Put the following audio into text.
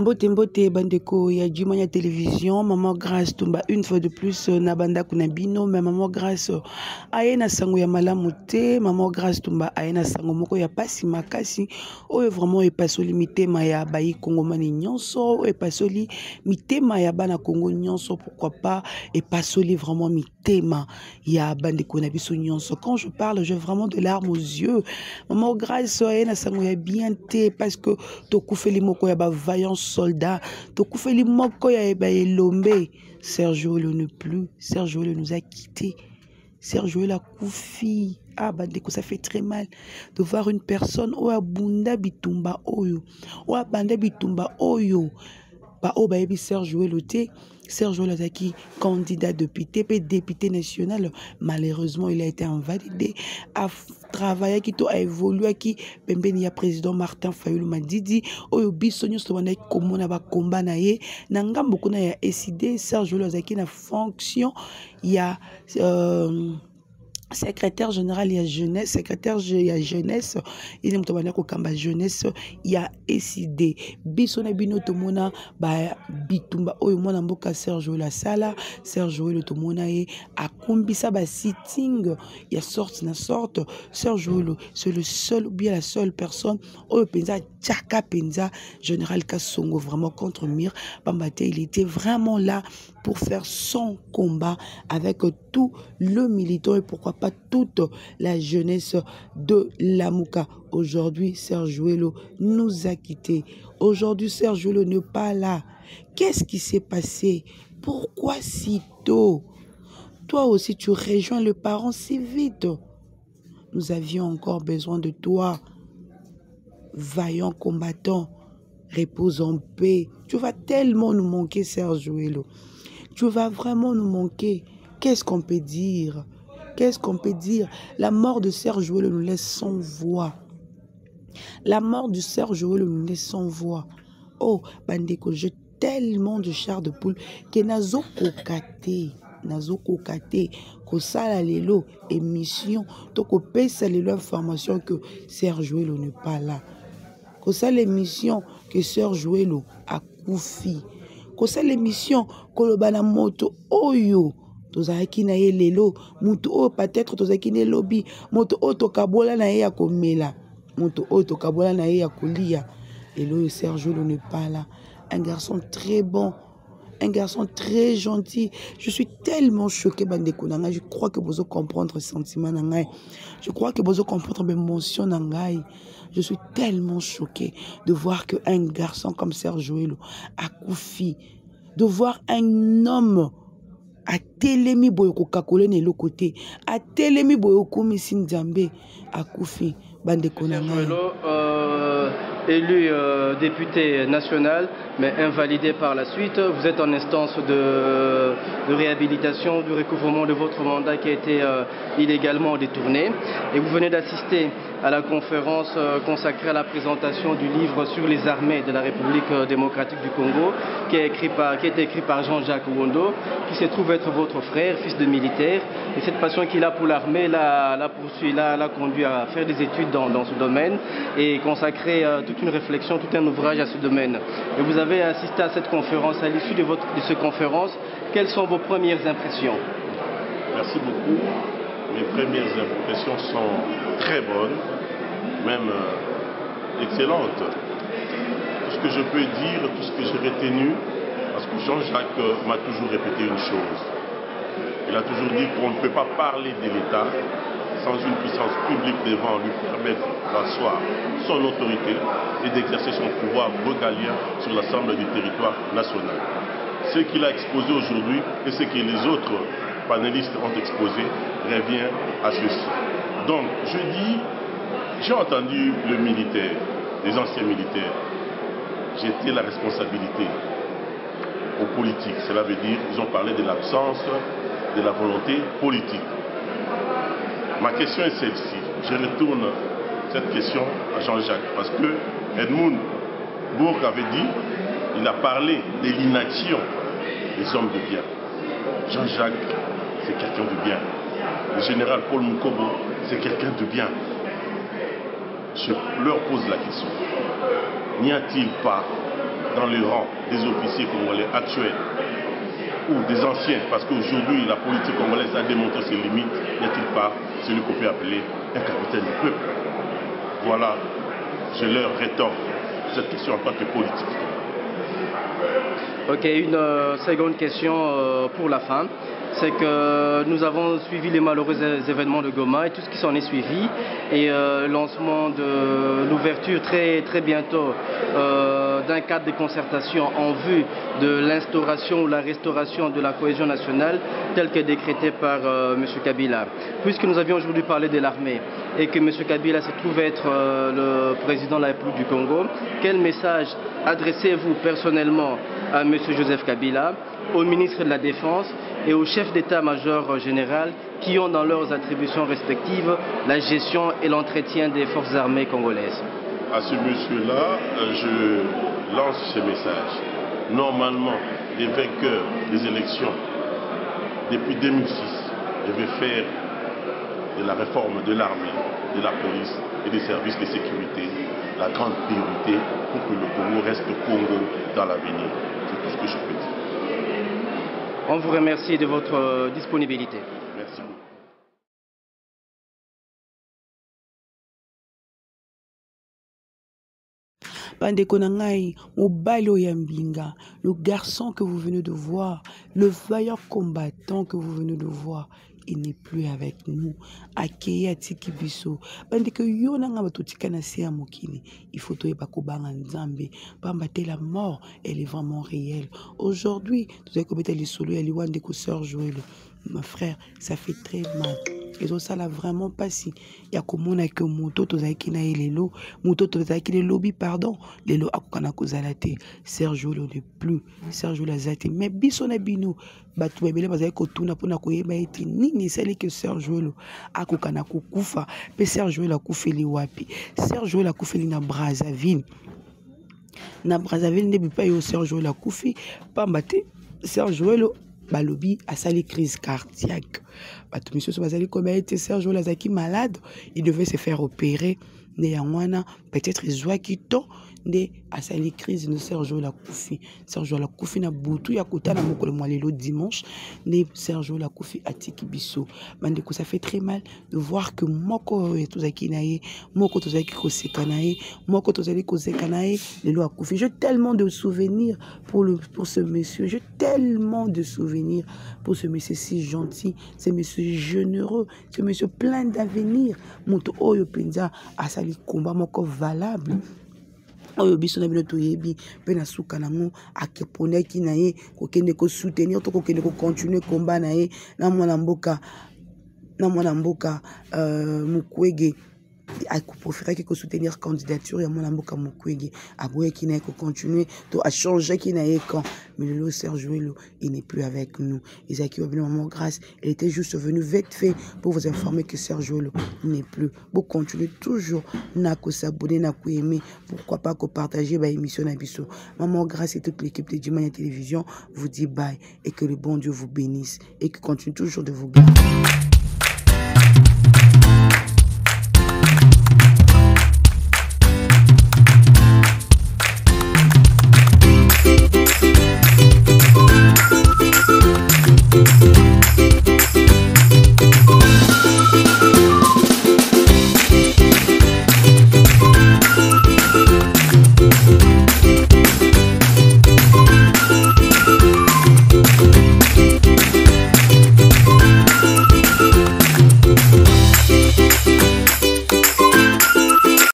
Mbote bandeko ya Jimanya télévision, maman Grâce Tumba une fois de plus na banda kunabino, mais maman Grâce ayena sango ya malamu te, maman Grâce Tumba ayena sango moko ya pasi makasi, oyo vraiment epasoli mitema ya bayi kongomani nyonso, epasoli mitema ya bana Congo nyonso, pourquoi pas epasoli vraiment mitema ya bandeko na biso nyonso. Quand je parle, j'ai vraiment de larmes aux yeux. Maman Grâce ayena sango ya bien te parce que tokufeli moko ya ba vaillant soldat, tokufeli moko ya ba elombe. Sergio le ne plus, Sergio le nous a quittés. Sergio la koufi. Ah bandeko, ça fait très mal de voir une personne oya bunda bitumba oyo, oya banda bitumba oyo. Ba o ba yebi Sergio le te. Sergio Lazaki, candidat député, député national, malheureusement il a été invalidé, a travaillé qui a évolué qui pembeni ya président Martin Fayulu Madidi, oyo bisonyo sobana komona ba combat na ye, na ngambo kuna ya SID. Sergio Lazaki na fonction ya secrétaire général ya jeunesse, secrétaire ya jeunesse, il est mutobana ko kamba jeunesse ya SID. Biso na bino tomona ba bitumba oyo mwana mboka Sergio la sala, Sergio le tomona ye akumbisa ba sitting ya sorte na sorte. Sergio c'est le seul ou bien la seule personne oyo penza tchaka penza général Kasongo vraiment contre Mir Bambate, il était vraiment là pour faire son combat avec tout le militant et pourquoi pas toute la jeunesse de Lamouka. Aujourd'hui, Sergio nous a quittés. Aujourd'hui, Sergio n'est pas là. Qu'est-ce qui s'est passé? Pourquoi si tôt? Toi aussi, tu rejoins le parent si vite. Nous avions encore besoin de toi. Vaillant combattant, repose en paix. Tu vas tellement nous manquer, Sergio. Tu vas vraiment nous manquer. Qu'est-ce qu'on peut dire? Qu'est-ce qu'on peut dire? La mort de Sergio nous laisse sans voix. La mort de Sergio nous laisse sans voix. Oh, bandeko, j'ai tellement de chair de poule que nazo kokate kosala lelo émission to kopesa lelo information que Sergio n'est pas là. Kosala l'émission que Sergio a koufi. Kosala l'émission kolobana moto oyo tozaki na ye lelo mutu o peut-être tozaki ne lobby moto o tokabola na ye ya komela moto o tokabola na ye ya kolia lelo Sergio n'est pas là. Un garçon très bon, un garçon très gentil. Je suis tellement choquée bandeko nanga. Je crois que vous comprendre le sentiment nanga. Je crois que vous comprendre l'émotion nanga. Je suis tellement choquée de voir que un garçon comme Sergio a koufi, de voir un homme a telemi boyoko kakole ne l'autre côté, a telemi boyoko misinzambe a koufi bandeko nanga. Élu député national, mais invalidé par la suite. Vous êtes en instance de réhabilitation, du recouvrement de votre mandat qui a été illégalement détourné. Et vous venez d'assister à la conférence consacrée à la présentation du livre sur les armées de la République démocratique du Congo, qui a été écrit par Jean-Jacques Wondo, qui se trouve être votre frère, fils de militaire. Et cette passion qu'il a pour l'armée l'a conduit à faire des études dans ce domaine et consacrer toute une réflexion, tout un ouvrage à ce domaine. Et vous avez assisté à cette conférence. À l'issue de cette conférence, quelles sont vos premières impressions? Merci beaucoup. Mes premières impressions sont très bonnes, même excellentes. Tout ce que je peux dire, tout ce que j'ai retenu, parce que Jean-Jacques m'a toujours répété une chose. Il a toujours dit qu'on ne peut pas parler de l'État sans une puissance publique devant lui permettre d'asseoir son autorité et d'exercer son pouvoir regalien sur l'ensemble du territoire national. Ce qu'il a exposé aujourd'hui et ce que les autres panélistes ont exposé revient à ceci. Donc, je dis, j'ai entendu le militaire, les anciens militaires, jeter la responsabilité aux politiques. Cela veut dire qu'ils ont parlé de l'absence de la volonté politique. Ma question est celle-ci. Je retourne cette question à Jean-Jacques parce que Edmund Bourg avait dit, il a parlé de l'inaction des hommes de bien. Jean-Jacques, c'est quelqu'un de bien. Le général Paul Mukobo, c'est quelqu'un de bien. Je leur pose la question. N'y a-t-il pas dans les rangs des officiers congolais actuels ou des anciens, parce qu'aujourd'hui la politique congolaise a démontré ses limites, n'est-il pas celui qu'on peut appeler un capitaine du peuple? Voilà, je leur rétorque cette question en tant que politique. Ok, une seconde question pour la fin. C'est que nous avons suivi les malheureux événements de Goma et tout ce qui s'en est suivi. Et le lancement de l'ouverture très bientôt d'un cadre de concertation en vue de l'instauration ou la restauration de la cohésion nationale telle que décrétée par M. Kabila. Puisque nous avions aujourd'hui parlé de l'armée et que M. Kabila se trouve être le président de la République du Congo, quel message adressez-vous personnellement à M. Joseph Kabila, au ministre de la Défense et au chef d'état-major général qui ont dans leurs attributions respectives la gestion et l'entretien des forces armées congolaises? À ce monsieur-là, je lance ce message. Normalement, les vainqueurs des élections, depuis 2006, devaient faire de la réforme de l'armée, de la police et des services de sécurité la grande priorité pour que le Congo reste Congo dans l'avenir. C'est tout ce que je peux dire. On vous remercie de votre disponibilité. Merci beaucoup. Bandeko na ngai, mobali Oyambinga, le garçon que vous venez de voir, le vaillant combattant que vous venez de voir, il n'est plus avec nous. Akeye atiki biso. Bandeko yo na nga batotika na se ya mokili. Il faut toyeba kobanga nzambe. Pambate la mort, elle est vraiment réelle. Aujourd'hui, vous avez commettre les solo ya liwande ko sœur Joël. Ma frère, ça fait très mal. Et ça là vraiment pas si. Il y a comme on a que moto tozaki na lelo, moto tozaki le lobby pardon, lelo akokana kozalate. Sergio le n'est plus. Sergio la zate. Mais biso na bino batu bebele bazali kotuna pona koyeba eti nini sele que Sergio lo akokana kokufa. Pe Sergio la kufeli wapi? Sergio la kufeli na Brazzaville. Na Brazzaville ne bi pa yo Sergio la kufi pambate Sergio lo balobi a sali crise cardiaque. Bato monsieur so bazali comme était Sergio Lazaki malade, il devait se faire opérer. Néanmoins, peut-être zoa qui to ne a sali crise de Sergio la Koufi. Sergio la Koufi na butu ya kutana mokolo mwalelo dimanche ne Sergio la Koufi atiki biso. Bandeko ça fait très mal de voir que moko tozaki nae, moko tozaki koseka nae, moko tozali koseka nae lelo a Koufi. J'ai tellement de souvenirs pour ce monsieur, j'ai tellement de souvenirs pour ce monsieur si gentil, ce monsieur généreux, ce monsieur plein d'avenir. Moto oyo penza asali combat moko valable. Oyo biso na bino toyebi pe na suka nango akeponaki na ye kokende ko soutenir to kokende ko continuer combat na ye na mwana mboka Mukwege a préféré que soutenir candidature ya mwana mboka Mukwege aboye ki na ko continuer to a changer ki na ye quand mais le Sergio il n'est plus avec nous. Isaki Obino Maman Grâce, il était juste venu vite fait pour vous informer que Sergio n'est plus. Vous continuez toujours na ko s'abonner na ko aimer, pourquoi pas ko partager ba émission na biso. Maman Grâce et toute l'équipe de Dimania Télévision vous dit bye et que le bon Dieu vous bénisse et que continue toujours de vous garder.